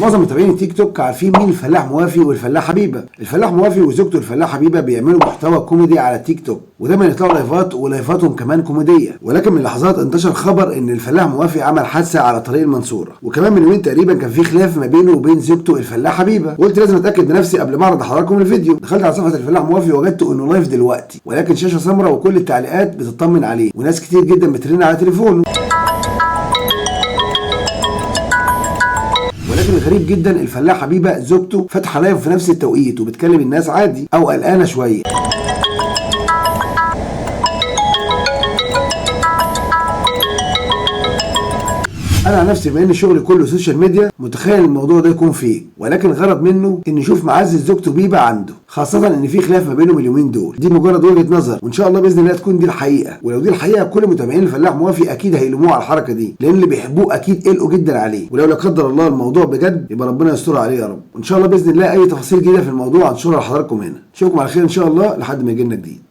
معظم متابعين التيك توك عارفين مين الفلاح موافي والفلاح حبيبه. الفلاح موافي وزوجته الفلاح حبيبه بيعملوا محتوى كوميدي على التيك توك، ودايما يطلعوا لايفات ولايفاتهم كمان كوميديه. ولكن من لحظات انتشر خبر ان الفلاح موافي عمل حادثه على طريق المنصوره، وكمان من يومين تقريبا كان في خلاف ما بينه وبين زوجته الفلاح حبيبه. قلت لازم اتاكد بنفسي قبل ما اعرض لحضراتكم الفيديو. دخلت على صفحه الفلاح موافي وجدته انه لايف دلوقتي، ولكن شاشه سمراء وكل التعليقات بتطمن عليه، وناس كتير جدا بترن على تليفونه. ولكن الغريب جدا الفلاح حبيبه زوجته فاتحه لايف في نفس التوقيت وبتكلم الناس عادي او قلقانه شويه. انا عن نفسي بما ان شغلي كله سوشيال ميديا متخيل الموضوع ده يكون فيه، ولكن الغرض منه ان يشوف معزه زوجته بيبه عنده، خاصه ان في خلاف ما بينهم اليومين دول. دي مجرد وجهه نظر، وان شاء الله باذن الله تكون دي الحقيقه. ولو دي الحقيقه كل متابعين الفلاح موافي اكيد هيلوموه على الحركه دي، لان اللي بيحبوه اكيد قلقوا جدا عليه. ولو لا قدر الله الموضوع بجد يبقى ربنا يستر عليه يا رب. وان شاء الله باذن الله اي تفاصيل جديده في الموضوع هنشرها لحضراتكم هنا. اشوفكم على خير ان شاء الله لحد ما يجي لنا جديد.